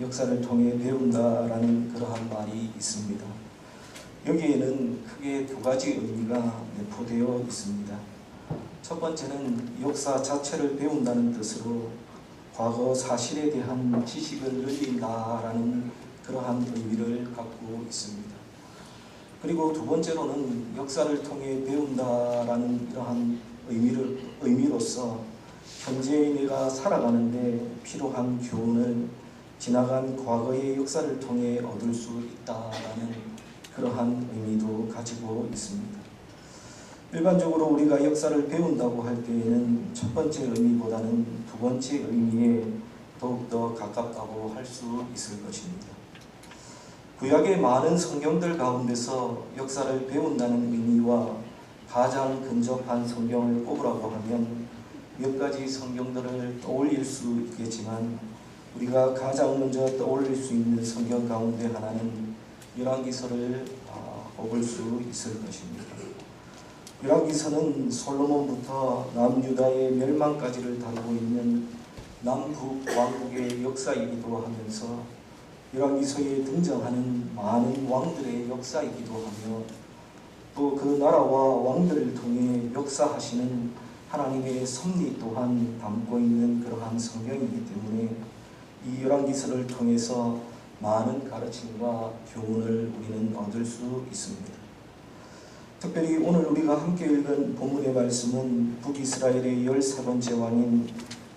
역사를 통해 배운다라는 그러한 말이 있습니다. 여기에는 크게 두 가지 의미가 내포되어 있습니다. 첫 번째는 역사 자체를 배운다는 뜻으로 과거 사실에 대한 지식을 늘린다라는 그러한 의미를 갖고 있습니다. 그리고 두 번째로는 역사를 통해 배운다라는 이러한 의미로서 현재의 내가 살아가는데 필요한 교훈을 지나간 과거의 역사를 통해 얻을 수 있다라는 그러한 의미도 가지고 있습니다. 일반적으로 우리가 역사를 배운다고 할 때에는 첫 번째 의미보다는 두 번째 의미에 더욱더 가깝다고 할 수 있을 것입니다. 구약의 많은 성경들 가운데서 역사를 배운다는 의미와 가장 근접한 성경을 꼽으라고 하면 몇 가지 성경들을 떠올릴 수 있겠지만 우리가 가장 먼저 떠올릴 수 있는 성경 가운데 하나는 열왕기서를 꼽을 수 있을 것입니다. 열왕기서는 솔로몬부터 남유다의 멸망까지를 다루고 있는 남북 왕국의 역사이기도 하면서 열왕기서에 등장하는 많은 왕들의 역사이기도 하며 또 그 나라와 왕들을 통해 역사하시는 하나님의 섭리 또한 담고 있는 그러한 성경이기 때문에 이 열왕기서를 통해서 많은 가르침과 교훈을 우리는 얻을 수 있습니다. 특별히 오늘 우리가 함께 읽은 본문의 말씀은 북이스라엘의 13번째 왕인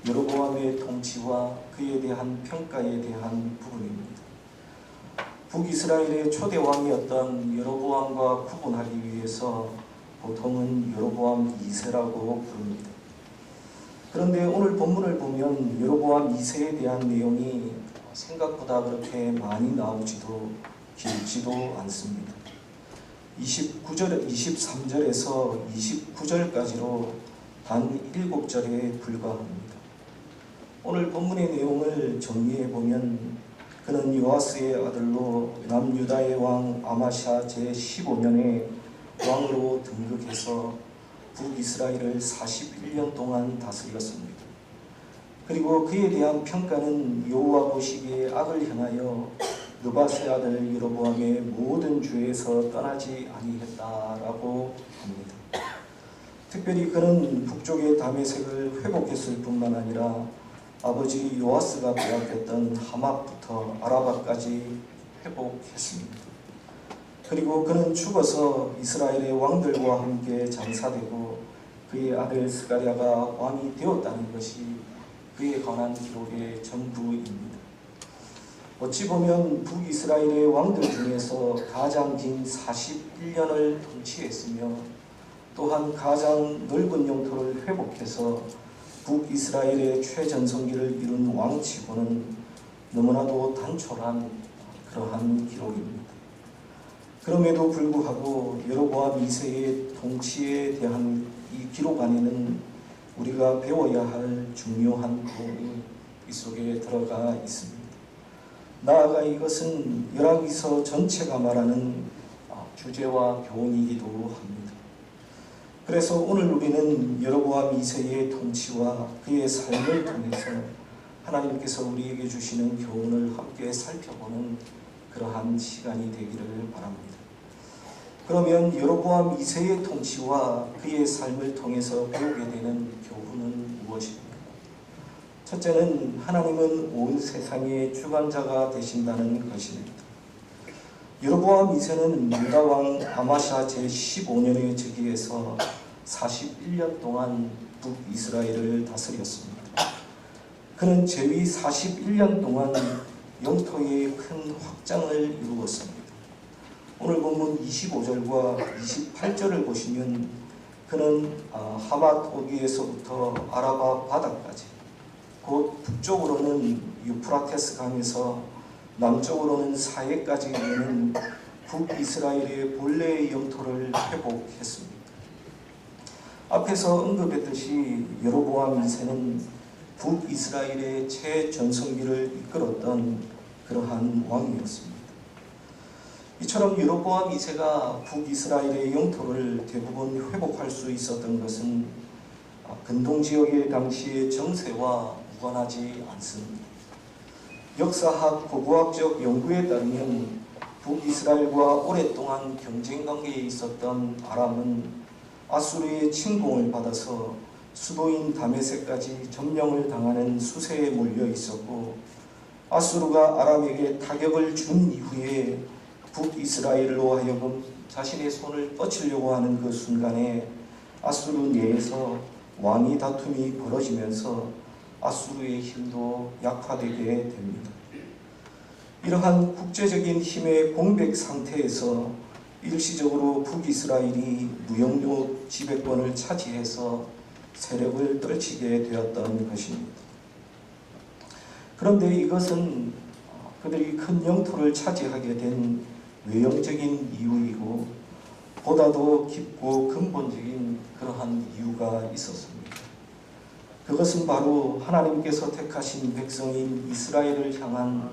여로보암의 통치와 그에 대한 평가에 대한 부분입니다. 북이스라엘의 초대 왕이었던 여로보암과 구분하기 위해서 보통은 여로보암 2세라고 부릅니다. 그런데 오늘 본문을 보면 여로보암 2세에 대한 내용이 생각보다 그렇게 많이 나오지도 길지도 않습니다. 23절에서 29절까지로 단 7절에 불과합니다. 오늘 본문의 내용을 정리해 보면 그는 요아스의 아들로 남유다의 왕 아마샤 제15년에 왕으로 등극해서 북이스라엘을 41년 동안 다스렸습니다. 그리고 그에 대한 평가는 여호와 보시기에 악을 행하여 느밧의 아들 여로보암의 모든 죄에서 떠나지 아니했다라고 합니다. 특별히 그는 북쪽의 다메섹을 회복했을 뿐만 아니라 아버지 요아스가 빼앗겼던 하맛부터 아라바까지 회복했습니다. 그리고 그는 죽어서 이스라엘의 왕들과 함께 장사되고 그의 아들 스가랴가 왕이 되었다는 것이 그에 관한 기록의 전부입니다. 어찌 보면 북이스라엘의 왕들 중에서 가장 긴 41년을 통치했으며 또한 가장 넓은 영토를 회복해서 북이스라엘의 최전성기를 이룬 왕치고는 너무나도 단촐한 그러한 기록입니다. 그럼에도 불구하고 여로보암 2세의 통치에 대한 이 기록 안에는 우리가 배워야 할 중요한 부분이 이 속에 들어가 있습니다. 나아가 이것은 열왕기서 전체가 말하는 주제와 교훈이기도 합니다. 그래서 오늘 우리는 여로보암 2세의 통치와 그의 삶을 통해서 하나님께서 우리에게 주시는 교훈을 함께 살펴보는 그러한 시간이 되기를 바랍니다. 그러면 여로보암 2세의 통치와 그의 삶을 통해서 배우게 되는 교훈은 무엇입니까? 첫째는 하나님은 온 세상의 주관자가 되신다는 것입니다. 여로보암 2세는 유다왕 아마샤 제15년의 즉위에서 41년 동안 북이스라엘을 다스렸습니다. 그는 재위 41년 동안 영토의 큰 확장을 이루었습니다. 오늘 본문 25절과 28절을 보시면 그는 하맛 어귀에서부터 아라바 바다까지 곧 북쪽으로는 유프라테스 강에서 남쪽으로는 사해까지 이르는 북이스라엘의 본래의 영토를 회복했습니다. 앞에서 언급했듯이 여로보암 2세는 북이스라엘의 최전성기를 이끌었던 그러한 왕이었습니다. 이처럼 여로보암 2세가 북이스라엘의 영토를 대부분 회복할 수 있었던 것은 근동지역의 당시의 정세와 무관하지 않습니다. 역사학 고고학적 연구에 따르면 북이스라엘과 오랫동안 경쟁 관계에 있었던 아람은 아수르의 침공을 받아서 수도인 다메섹까지 점령을 당하는 수세에 몰려 있었고, 아수르가 아람에게 타격을 준 이후에 북이스라엘로 하여금 자신의 손을 뻗치려고 하는 그 순간에 아수르 내에서 왕위 다툼이 벌어지면서 아수르의 힘도 약화되게 됩니다. 이러한 국제적인 힘의 공백 상태에서 일시적으로 북이스라엘이 무역로 지배권을 차지해서 세력을 떨치게 되었던 것입니다. 그런데 이것은 그들이 큰 영토를 차지하게 된 외형적인 이유이고 보다도 깊고 근본적인 그러한 이유가 있었습니다. 그것은 바로 하나님께서 택하신 백성인 이스라엘을 향한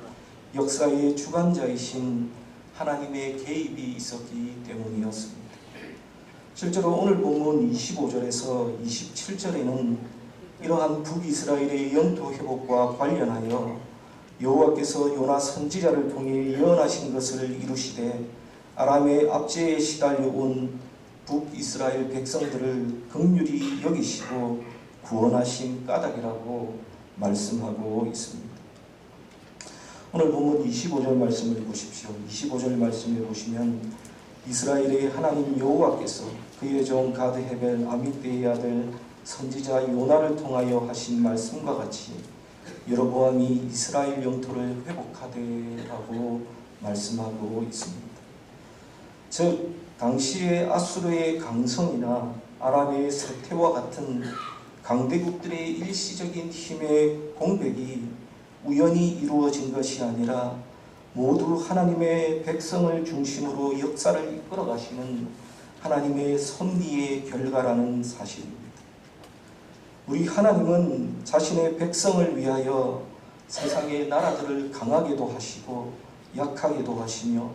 역사의 주관자이신 하나님의 개입이 있었기 때문이었습니다. 실제로 오늘 본문 25절에서 27절에는 이러한 북이스라엘의 영토 회복과 관련하여 여호와께서 요나 선지자를 통해 예언하신 것을 이루시되 아람의 압제에 시달려온 북이스라엘 백성들을 긍휼히 여기시고 구원하신 까닭이라고 말씀하고 있습니다. 오늘 본문 25절 말씀을 보십시오. 25절 말씀에 보시면 이스라엘의 하나님 여호와께서 그의 종 가드 헤벨 아mit대의 아들 선지자 요나를 통하여 하신 말씀과 같이 여로보암이 이스라엘 영토를 회복하되라고 말씀하고 있습니다. 즉 당시의 아수르의 강성이나 아람의 세태와 같은 강대국들의 일시적인 힘의 공백이 우연히 이루어진 것이 아니라 모두 하나님의 백성을 중심으로 역사를 이끌어 가시는 하나님의 섭리의 결과라는 사실입니다. 우리 하나님은 자신의 백성을 위하여 세상의 나라들을 강하게도 하시고 약하게도 하시며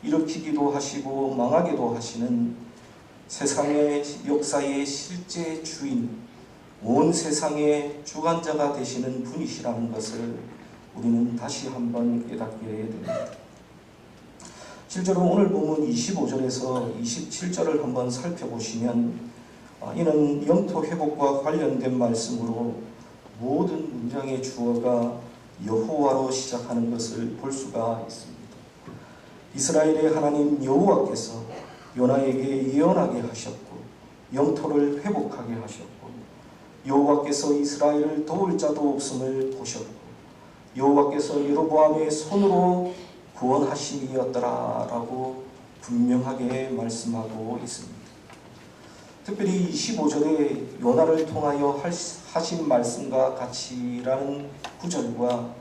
일으키기도 하시고 망하게도 하시는 세상의 역사의 실제 주인, 온 세상의 주관자가 되시는 분이시라는 것을 우리는 다시 한번 깨닫게 됩니다. 실제로 오늘 본문 25절에서 27절을 한번 살펴보시면 이는 영토 회복과 관련된 말씀으로 모든 문장의 주어가 여호와로 시작하는 것을 볼 수가 있습니다. 이스라엘의 하나님 여호와께서 요나에게 예언하게 하셨고 영토를 회복하게 하셨고 여호와께서 이스라엘을 도울 자도 없음을 보셨고 여호와께서 여로보암의 손으로 구원하심이었더라라고 분명하게 말씀하고 있습니다. 특별히 25절에 요나를 통하여 하신 말씀과 같이라는 구절과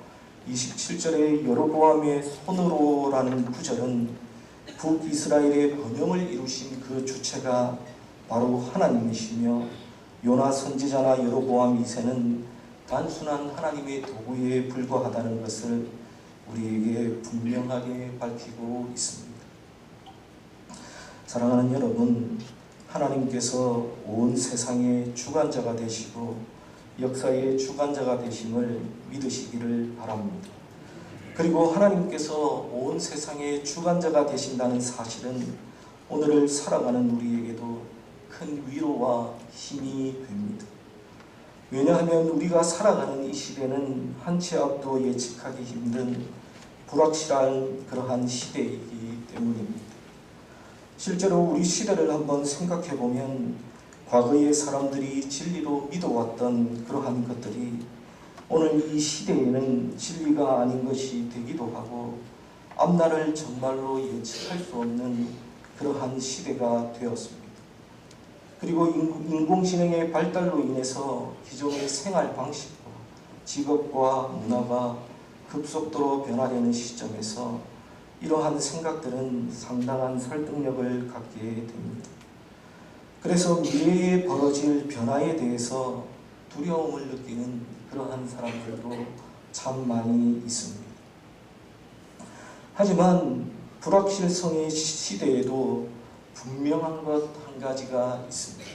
27절에 여로보암의 손으로라는 구절은 북이스라엘의 번영을 이루신 그 주체가 바로 하나님이시며 요나 선지자나 여로보암 2세는 단순한 하나님의 도구에 불과하다는 것을 우리에게 분명하게 밝히고 있습니다. 사랑하는 여러분, 하나님께서 온 세상의 주관자가 되시고 역사의 주관자가 되심을 믿으시기를 바랍니다. 그리고 하나님께서 온 세상의 주관자가 되신다는 사실은 오늘을 살아가는 우리에게도 큰 위로와 힘이 됩니다. 왜냐하면 우리가 살아가는 이 시대는 한 치 앞도 예측하기 힘든 불확실한 그러한 시대이기 때문입니다. 실제로 우리 시대를 한번 생각해 보면 과거의 사람들이 진리로 믿어왔던 그러한 것들이 오늘 이 시대에는 진리가 아닌 것이 되기도 하고 앞날을 정말로 예측할 수 없는 그러한 시대가 되었습니다. 그리고 인공지능의 발달로 인해서 기존의 생활 방식과 직업과 문화가 급속도로 변화되는 시점에서 이러한 생각들은 상당한 설득력을 갖게 됩니다. 그래서 미래에 벌어질 변화에 대해서 두려움을 느끼는 그러한 사람들도 참 많이 있습니다. 하지만 불확실성의 시대에도 분명한 것 한 가지가 있습니다.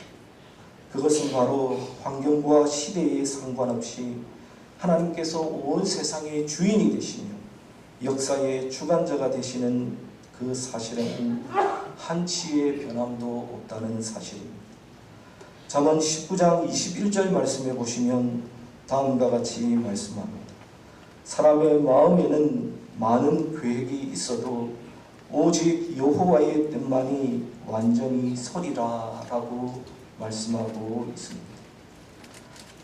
그것은 바로 환경과 시대에 상관없이 하나님께서 온 세상의 주인이 되시며 역사의 주관자가 되시는 그 사실에는 한치의 변함도 없다는 사실입니다. 잠언 19장 21절 말씀에 보시면 다음과 같이 말씀합니다. 사람의 마음에는 많은 계획이 있어도 오직 여호와의 뜻만이 완전히 서리라 라고 말씀하고 있습니다.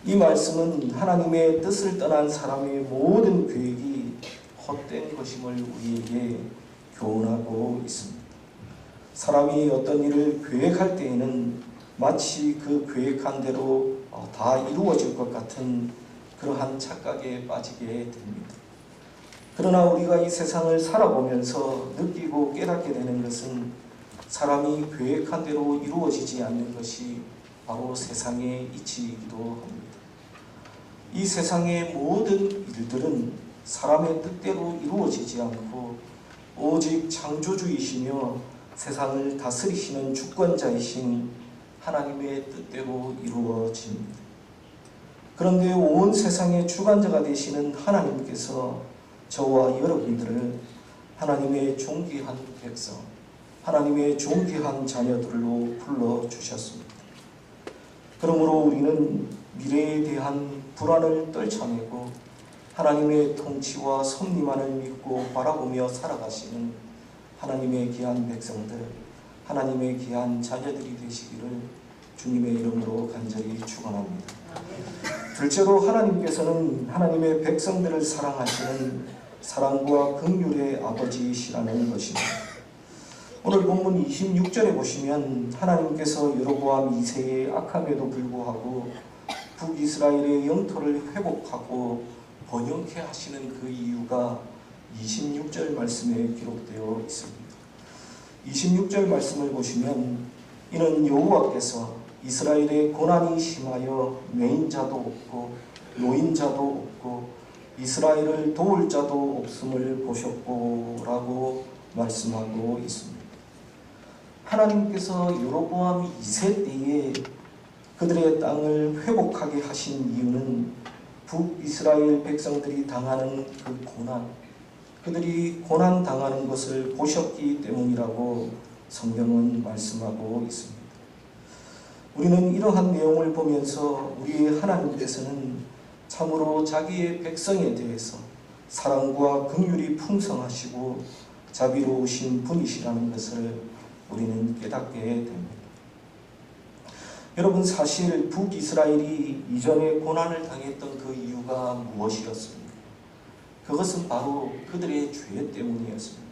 이 말씀은 하나님의 뜻을 떠난 사람의 모든 계획이 헛된 것임을 우리에게 교훈하고 있습니다. 사람이 어떤 일을 계획할 때에는 마치 그 계획한 대로 다 이루어질 것 같은 그러한 착각에 빠지게 됩니다. 그러나 우리가 이 세상을 살아보면서 느끼고 깨닫게 되는 것은 사람이 계획한 대로 이루어지지 않는 것이 바로 세상의 이치이기도 합니다. 이 세상의 모든 일들은 사람의 뜻대로 이루어지지 않고 오직 창조주이시며 세상을 다스리시는 주권자이신 하나님의 뜻대로 이루어집니다. 그런데 온 세상의 주관자가 되시는 하나님께서 저와 여러분들을 하나님의 존귀한 백성, 하나님의 존귀한 자녀들로 불러주셨습니다. 그러므로 우리는 미래에 대한 불안을 떨쳐내고 하나님의 통치와 섭리만을 믿고 바라보며 살아가시는 하나님의 귀한 백성들, 하나님의 귀한 자녀들이 되시기를 주님의 이름으로 간절히 축원합니다. 둘째로 하나님께서는 하나님의 백성들을 사랑하시는 사랑과 긍휼의 아버지시라는 것입니다. 오늘 본문 26절에 보시면 하나님께서 여로보암 2세의 악함에도 불구하고 북이스라엘의 영토를 회복하고 번영케 하시는 그 이유가 26절 말씀에 기록되어 있습니다. 26절 말씀을 보시면 이는 여호와께서 이스라엘의 고난이 심하여 매인자도 없고 노인자도 없고 이스라엘을 도울 자도 없음을 보셨고 라고 말씀하고 있습니다. 하나님께서 여로보암 2세 때에 그들의 땅을 회복하게 하신 이유는 북이스라엘 백성들이 당하는 그 고난, 그들이 고난당하는 것을 보셨기 때문이라고 성경은 말씀하고 있습니다. 우리는 이러한 내용을 보면서 우리의 하나님께서는 참으로 자기의 백성에 대해서 사랑과 긍휼이 풍성하시고 자비로우신 분이시라는 것을 우리는 깨닫게 됩니다. 여러분, 사실 북이스라엘이 이전에 고난을 당했던 그 이유가 무엇이었습니까? 그것은 바로 그들의 죄 때문이었습니다.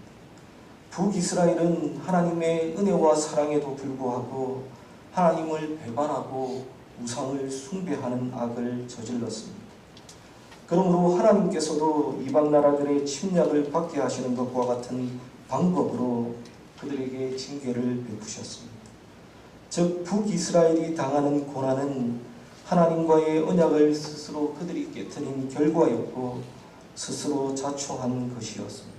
북이스라엘은 하나님의 은혜와 사랑에도 불구하고 하나님을 배반하고 우상을 숭배하는 악을 저질렀습니다. 그러므로 하나님께서도 이방 나라들의 침략을 받게 하시는 것과 같은 방법으로 그들에게 징계를 베푸셨습니다. 즉 북이스라엘이 당하는 고난은 하나님과의 언약을 스스로 그들이 깨트린 결과였고 스스로 자초한 것이었습니다.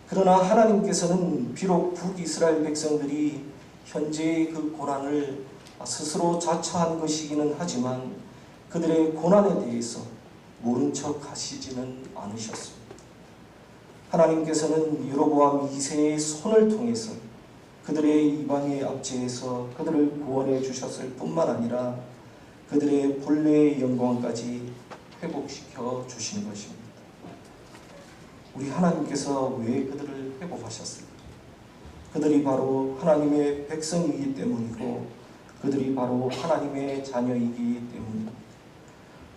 그러나 하나님께서는 비록 북이스라엘 백성들이 현재의 그 고난을 스스로 자처한 것이기는 하지만 그들의 고난에 대해서 모른 척 하시지는 않으셨습니다. 하나님께서는 여로보암 2세의 손을 통해서 그들의 이방의 압제에서 그들을 구원해 주셨을 뿐만 아니라 그들의 본래의 영광까지 회복시켜 주신 것입니다. 우리 하나님께서 왜 그들을 회복하셨을까? 그들이 바로 하나님의 백성이기 때문이고 그들이 바로 하나님의 자녀이기 때문입니다.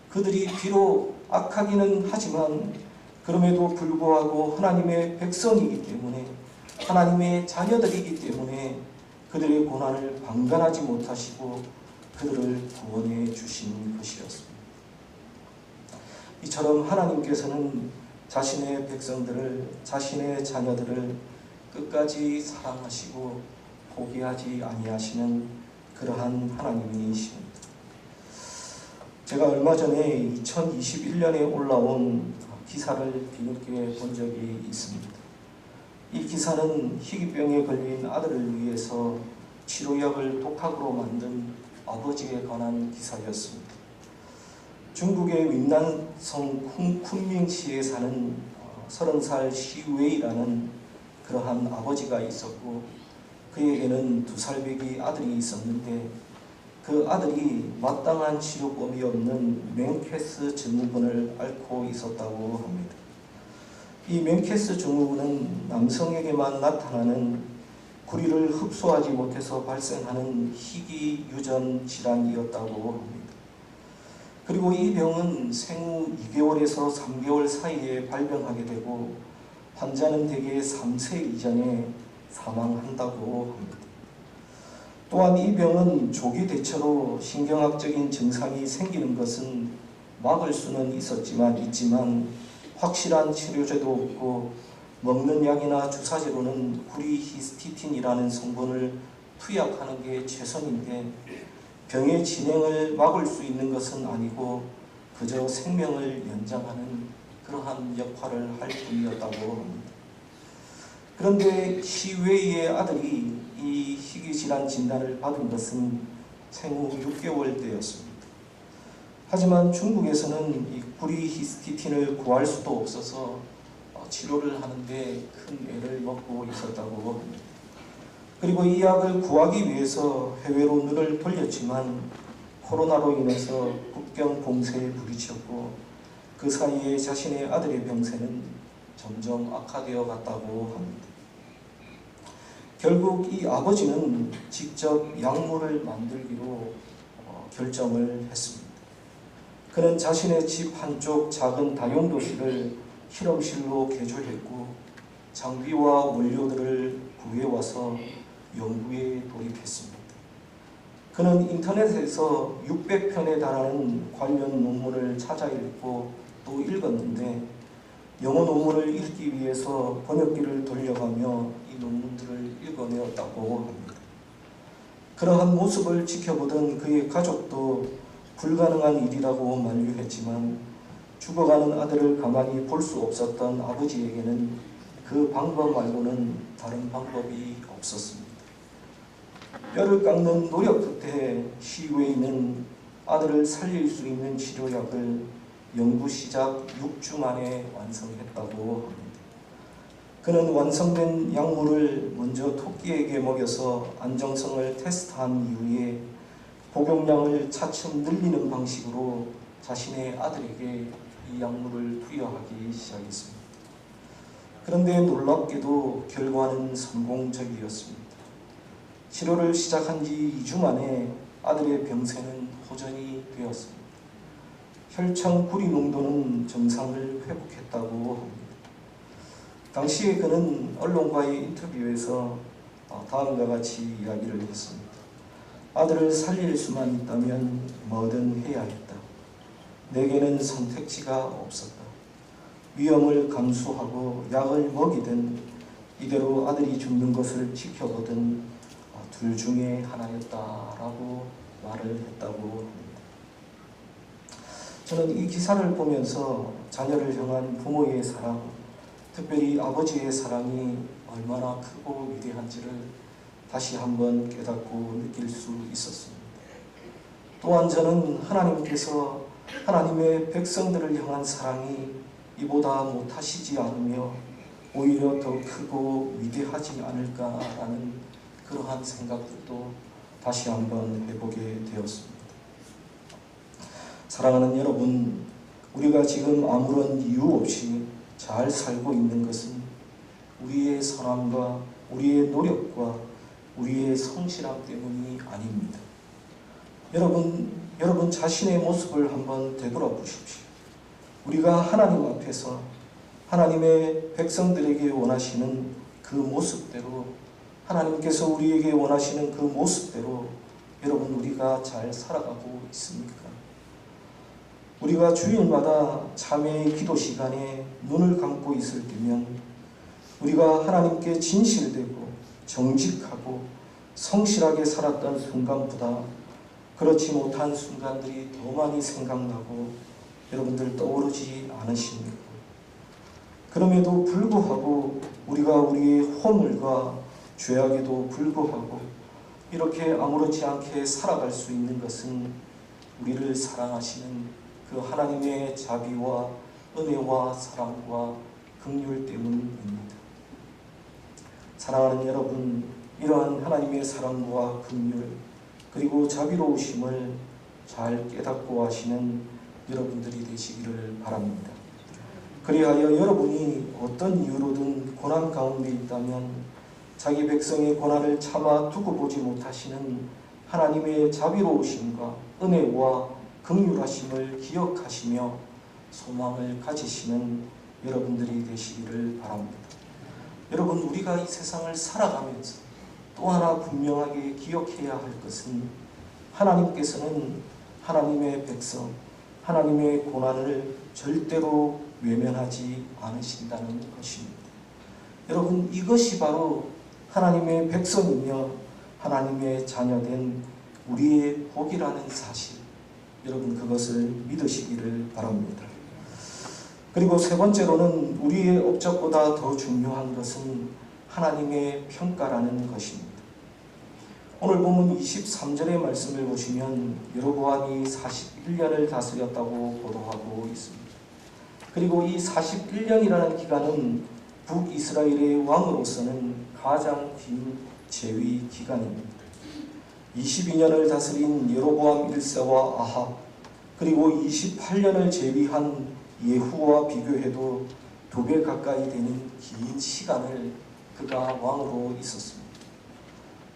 그들이 비록 악하기는 하지만 그럼에도 불구하고 하나님의 백성이기 때문에 하나님의 자녀들이기 때문에 그들의 고난을 방관하지 못하시고 그들을 구원해 주신 것이었습니다. 이처럼 하나님께서는 자신의 백성들을, 자신의 자녀들을 끝까지 사랑하시고 포기하지 아니하시는 그러한 하나님이십니다. 제가 얼마 전에 2021년에 올라온 기사를 뒤늦게 본 적이 있습니다. 이 기사는 희귀병에 걸린 아들을 위해서 치료약을 독학으로 만든 아버지에 관한 기사였습니다. 중국의 윈난성 쿤밍시에 사는 30살 시웨이라는 그러한 아버지가 있었고, 그에게는 2살배기 아들이 있었는데, 그 아들이 마땅한 치료법이 없는 맹케스 증후군을 앓고 있었다고 합니다. 이 맹케스 증후군은 남성에게만 나타나는 구리를 흡수하지 못해서 발생하는 희귀 유전 질환이었다고 합니다. 그리고 이 병은 생후 2개월에서 3개월 사이에 발병하게 되고 환자는 대개 3세 이전에 사망한다고 합니다. 또한 이 병은 조기 대처로 신경학적인 증상이 생기는 것은 막을 수는 있지만 확실한 치료제도 없고 먹는 약이나 주사제로는 구리히스티틴이라는 성분을 투약하는 게 최선인데 병의 진행을 막을 수 있는 것은 아니고 그저 생명을 연장하는 그러한 역할을 할 뿐이었다고 합니다. 그런데 시웨이의 아들이 이 희귀질환 진단을 받은 것은 생후 6개월 때였습니다. 하지만 중국에서는 이 구리히스티틴을 구할 수도 없어서 치료를 하는데 큰 애를 먹고 있었다고 합니다. 그리고 이 약을 구하기 위해서 해외로 눈을 돌렸지만 코로나로 인해서 국경 봉쇄에 부딪혔고 그 사이에 자신의 아들의 병세는 점점 악화되어 갔다고 합니다. 결국 이 아버지는 직접 약물을 만들기로 결정을 했습니다. 그는 자신의 집 한쪽 작은 다용도실을 실험실로 개조했고 장비와 원료들을 구해와서 연구에 돌입했습니다. 그는 인터넷에서 600편에 달하는 관련 논문을 찾아 읽고 또 읽었는데 영어 논문을 읽기 위해서 번역기를 돌려가며 이 논문들을 읽어내었다고 합니다. 그러한 모습을 지켜보던 그의 가족도 불가능한 일이라고 만류했지만 죽어가는 아들을 가만히 볼 수 없었던 아버지에게는 그 방법 말고는 다른 방법이 없었습니다. 뼈를 깎는 노력 끝에 시웨이는 아들을 살릴 수 있는 치료약을 연구 시작 6주 만에 완성했다고 합니다. 그는 완성된 약물을 먼저 토끼에게 먹여서 안정성을 테스트한 이후에 복용량을 차츰 늘리는 방식으로 자신의 아들에게 이 약물을 투여하기 시작했습니다. 그런데 놀랍게도 결과는 성공적이었습니다. 치료를 시작한 지 2주 만에 아들의 병세는 호전이 되었습니다. 혈청 구리 농도는 정상을 회복했다고 합니다. 당시에 그는 언론과의 인터뷰에서 다음과 같이 이야기를 했습니다. 아들을 살릴 수만 있다면 뭐든 해야 했다. 내게는 선택지가 없었다. 위험을 감수하고 약을 먹이든 이대로 아들이 죽는 것을 지켜보든 둘 중에 하나였다라고 말을 했다고 합니다. 저는 이 기사를 보면서 자녀를 향한 부모의 사랑, 특별히 아버지의 사랑이 얼마나 크고 위대한지를 다시 한번 깨닫고 느낄 수 있었습니다. 또한 저는 하나님께서 하나님의 백성들을 향한 사랑이 이보다 못하시지 않으며 오히려 더 크고 위대하지 않을까라는 그러한 생각들도 다시 한번 해보게 되었습니다. 사랑하는 여러분, 우리가 지금 아무런 이유 없이 잘 살고 있는 것은 우리의 선함과 우리의 노력과 우리의 성실함 때문이 아닙니다. 여러분 자신의 모습을 한번 되돌아보십시오. 우리가 하나님 앞에서 하나님의 백성들에게 원하시는 그 모습대로, 하나님께서 우리에게 원하시는 그 모습대로 여러분 우리가 잘 살아가고 있습니까? 우리가 주일마다 참회의 기도 시간에 눈을 감고 있을 때면 우리가 하나님께 진실되고 정직하고 성실하게 살았던 순간보다 그렇지 못한 순간들이 더 많이 생각나고 여러분들 떠오르지 않으십니까? 그럼에도 불구하고 우리가 우리의 허물과 죄악에도 불구하고 이렇게 아무렇지 않게 살아갈 수 있는 것은 우리를 사랑하시는 그 하나님의 자비와 은혜와 사랑과 긍휼 때문입니다. 사랑하는 여러분, 이러한 하나님의 사랑과 긍휼 그리고 자비로우심을 잘 깨닫고 하시는 여러분들이 되시기를 바랍니다. 그리하여 여러분이 어떤 이유로든 고난 가운데 있다면 자기 백성의 고난을 참아 두고 보지 못하시는 하나님의 자비로우심과 은혜와 긍휼하심을 기억하시며 소망을 가지시는 여러분들이 되시기를 바랍니다. 여러분, 우리가 이 세상을 살아가면서 또 하나 분명하게 기억해야 할 것은 하나님께서는 하나님의 백성, 하나님의 고난을 절대로 외면하지 않으신다는 것입니다. 여러분, 이것이 바로 하나님의 백성이며 하나님의 자녀된 우리의 복이라는 사실, 여러분 그것을 믿으시기를 바랍니다. 그리고 세 번째로는 우리의 업적보다 더 중요한 것은 하나님의 평가라는 것입니다. 오늘 본문 23절의 말씀을 보시면 여로보암이 41년을 다스렸다고 보도하고 있습니다. 그리고 이 41년이라는 기간은 북이스라엘의 왕으로서는 가장 긴 재위 기간입니다. 22년을 다스린 여로보암 1세와 아합, 그리고 28년을 재위한 예후와 비교해도 2배 가까이 되는 긴 시간을 그가 왕으로 있었습니다.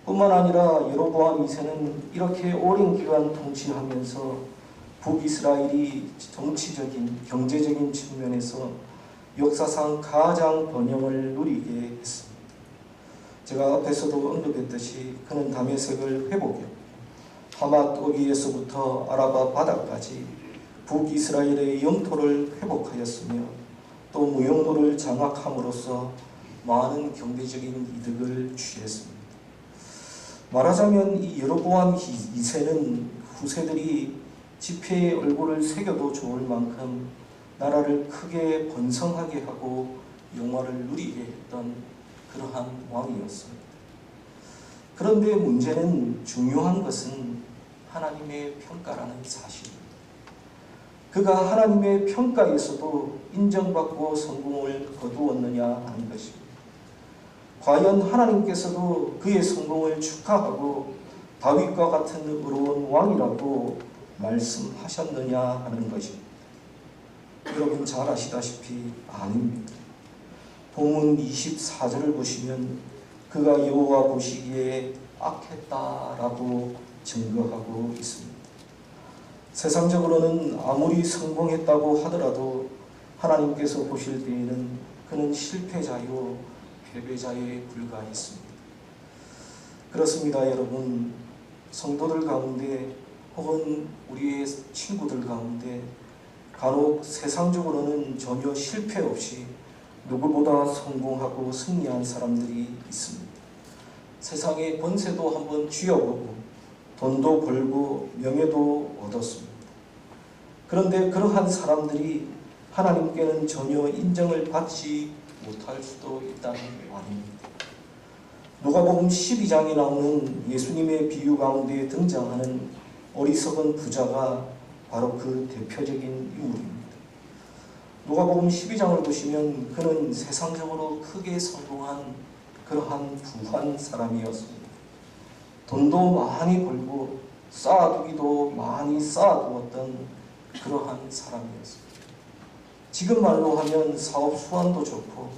뿐만 아니라 여로보암 2세는 이렇게 오랜 기간 통치하면서 북이스라엘이 정치적인, 경제적인 측면에서 역사상 가장 번영을 누리게 했습니다. 제가 앞에서도 언급했듯이 그는 다메섹을 회복했고 하맛 어귀에서부터 아라바 바다까지 북이스라엘의 영토를 회복하였으며 또 무역로를 장악함으로써 많은 경제적인 이득을 취했습니다. 말하자면 이 여로보암 2세는 후세들이 지폐에 얼굴을 새겨도 좋을 만큼 나라를 크게 번성하게 하고 영화를 누리게 했던 그러한 왕이었습니다. 그런데 문제는, 중요한 것은 하나님의 평가라는 사실입니다. 그가 하나님의 평가에서도 인정받고 성공을 거두었느냐 하는 것입니다. 과연 하나님께서도 그의 성공을 축하하고 다윗과 같은 의로운 왕이라고 말씀하셨느냐 하는 것입니다. 여러분 잘 아시다시피 아닙니다. 본문 24절을 보시면 그가 여호와 보시기에 악했다라고 증거하고 있습니다. 세상적으로는 아무리 성공했다고 하더라도 하나님께서 보실 때에는 그는 실패자요 패배자에 불과했습니다. 그렇습니다. 여러분, 성도들 가운데 혹은 우리의 친구들 가운데 간혹 세상적으로는 전혀 실패 없이 누구보다 성공하고 승리한 사람들이 있습니다. 세상의 권세도 한번 쥐어보고 돈도 벌고 명예도 얻었습니다. 그런데 그러한 사람들이 하나님께는 전혀 인정을 받지 못할 수도 있다는 말입니다. 누가복음 12장에 나오는 예수님의 비유 가운데 등장하는 어리석은 부자가 바로 그 대표적인 인물입니다. 누가복음 12장을 보시면 그는 세상적으로 크게 성공한 그러한 부한 사람이었습니다. 돈도 많이 벌고 쌓아두기도 많이 쌓아두었던 그러한 사람이었습니다. 지금 말로 하면 사업 수완도 좋고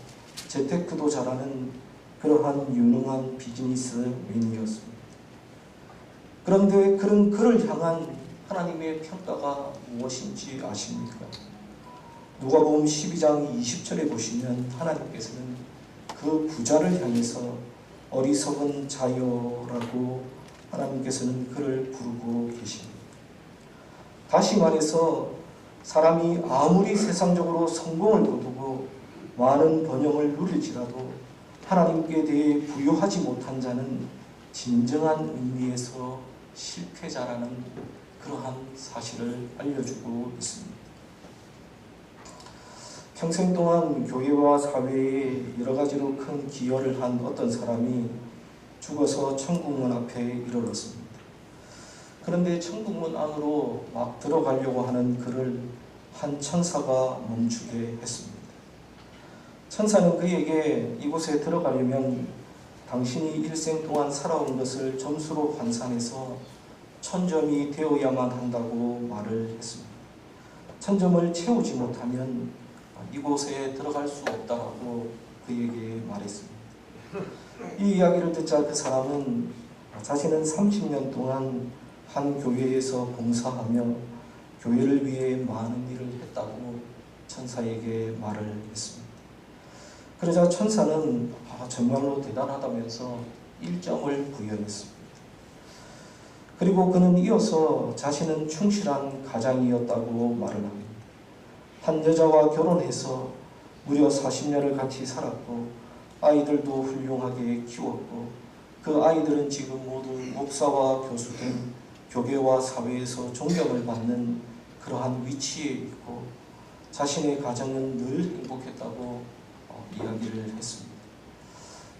재테크도 잘하는 그러한 유능한 비즈니스맨이었습니다. 그런데 그를 향한 하나님의 평가가 무엇인지 아십니까? 누가복음 12장 20절에 보시면 하나님께서는 그 부자를 향해서 어리석은 자여라고 하나님께서는 그를 부르고 계십니다. 다시 말해서 사람이 아무리 세상적으로 성공을 거두고 많은 번영을 누릴지라도 하나님께 대해 부요하지 못한 자는 진정한 의미에서 실패자라는 그러한 사실을 알려주고 있습니다. 평생 동안 교회와 사회에 여러 가지로 큰 기여를 한 어떤 사람이 죽어서 천국문 앞에 이르렀습니다. 그런데 천국문 안으로 막 들어가려고 하는 그를 한 천사가 멈추게 했습니다. 천사는 그에게 이곳에 들어가려면 당신이 일생 동안 살아온 것을 점수로 환산해서 1000점이 되어야만 한다고 말을 했습니다. 1000점을 채우지 못하면 이곳에 들어갈 수 없다고 그에게 말했습니다. 이 이야기를 듣자 그 사람은 자신은 30년 동안 한 교회에서 봉사하며 교회를 위해 많은 일을 했다고 천사에게 말을 했습니다. 그러자 천사는 정말로 대단하다면서 1점을 부여했습니다. 그리고 그는 이어서 자신은 충실한 가장이었다고 말을 합니다. 한 여자와 결혼해서 무려 40년을 같이 살았고 아이들도 훌륭하게 키웠고 그 아이들은 지금 모두 목사와 교수 등 교계와 사회에서 존경을 받는 그러한 위치에 있고 자신의 가정은 늘 행복했다고 이야기를 했습니다.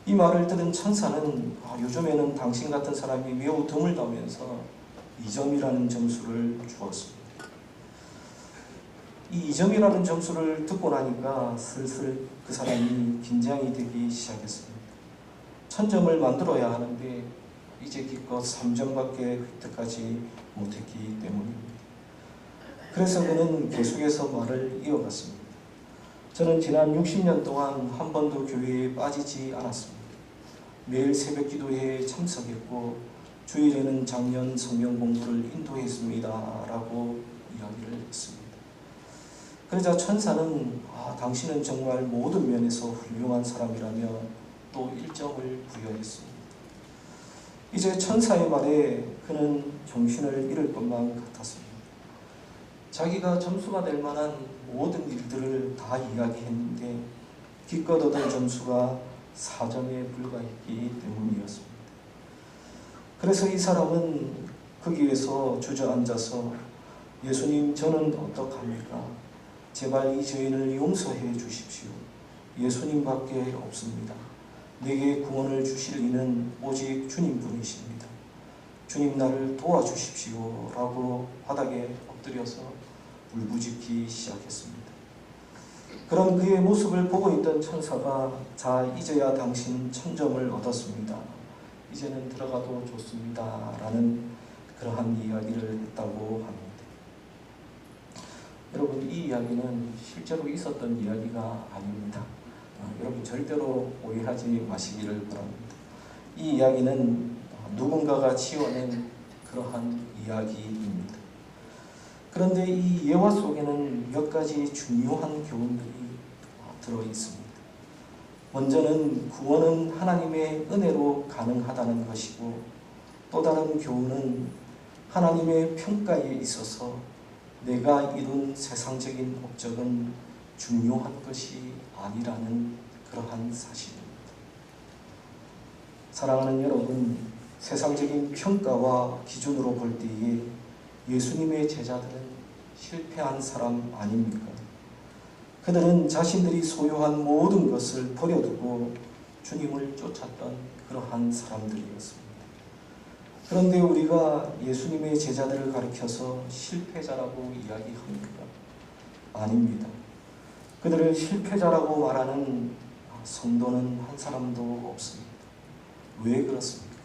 이 말을 들은 천사는 요즘에는 당신 같은 사람이 매우 드물다면서 2점이라는 점수를 주었습니다. 이 2점이라는 점수를 듣고 나니까 슬슬 그 사람이 긴장이 되기 시작했습니다. 1000점을 만들어야 하는데 이제 기껏 3점밖에 획득하지 못했기 때문입니다. 그래서 그는 계속해서 말을 이어갔습니다. 저는 지난 60년 동안 한 번도 교회에 빠지지 않았습니다. 매일 새벽 기도회에 참석했고 주일에는 작년 성경 공부를 인도했습니다 라고 이야기를 했습니다. 그러자 천사는 당신은 정말 모든 면에서 훌륭한 사람이라며 또 1점을 부여했습니다. 이제 천사의 말에 그는 정신을 잃을 것만 같았습니다. 자기가 점수가 될 만한 모든 일들을 다 이야기했는데 기껏 얻은 점수가 4점에 불과했기 때문이었습니다. 그래서 이 사람은 거기에서 주저앉아서 예수님 저는 어떡합니까? 제발 이 죄인을 용서해 주십시오. 예수님밖에 없습니다. 내게 구원을 주실 이는 오직 주님뿐이십니다. 주님 나를 도와주십시오 라고 바닥에 엎드려서 울부짖기 시작했습니다. 그런 그의 모습을 보고 있던 천사가 자 이제야 당신 1000점을 얻었습니다. 이제는 들어가도 좋습니다 라는 그러한 이야기를 했다고 합니다. 여러분 이 이야기는 실제로 있었던 이야기가 아닙니다. 여러분 절대로 오해하지 마시기를 바랍니다. 이 이야기는 누군가가 지어낸 그러한 이야기입니다. 그런데 이 예화 속에는 몇 가지 중요한 교훈들이 들어 있습니다. 먼저는 구원은 하나님의 은혜로 가능하다는 것이고 또 다른 교훈은 하나님의 평가에 있어서 내가 이룬 세상적인 업적은 중요한 것이 아니라는 그러한 사실입니다. 사랑하는 여러분, 세상적인 평가와 기준으로 볼 때에 예수님의 제자들은 실패한 사람 아닙니까? 그들은 자신들이 소유한 모든 것을 버려두고 주님을 쫓았던 그러한 사람들이었습니다. 그런데 우리가 예수님의 제자들을 가리켜서 실패자라고 이야기합니까? 아닙니다. 그들을 실패자라고 말하는 성도는 한 사람도 없습니다. 왜 그렇습니까?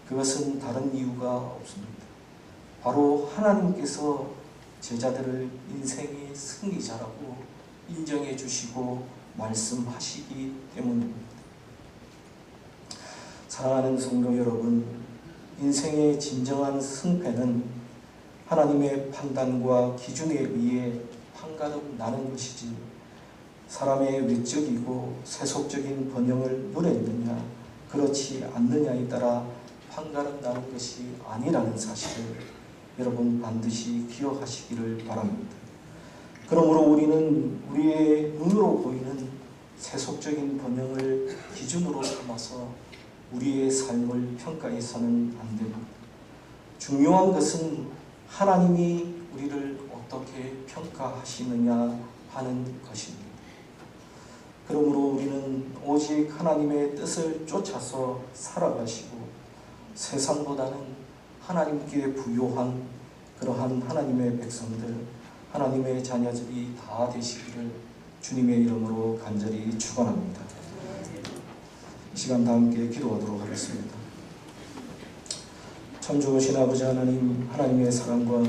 그것은 다른 이유가 없습니다. 바로 하나님께서 제자들을 인생의 승리자라고 인정해 주시고 말씀하시기 때문입니다. 사랑하는 성도 여러분, 인생의 진정한 승패는 하나님의 판단과 기준에 의해 판가름 나는 것이지 사람의 외적이고 세속적인 번영을 누렸느냐 그렇지 않느냐에 따라 판가름 나는 것이 아니라는 사실을 여러분 반드시 기억하시기를 바랍니다. 그러므로 우리는 우리의 눈으로 보이는 세속적인 번영을 기준으로 삼아서 우리의 삶을 평가해서는 안 됩니다. 중요한 것은 하나님이 우리를 어떻게 평가하시느냐 하는 것입니다. 그러므로 우리는 오직 하나님의 뜻을 쫓아서 살아가시고 세상보다는 하나님께 부요한 그러한 하나님의 백성들, 하나님의 자녀들이 다 되시기를 주님의 이름으로 간절히 축원합니다. 이 시간 다 함께 기도하도록 하겠습니다. 참 좋으신 아버지 하나님, 하나님의 사랑과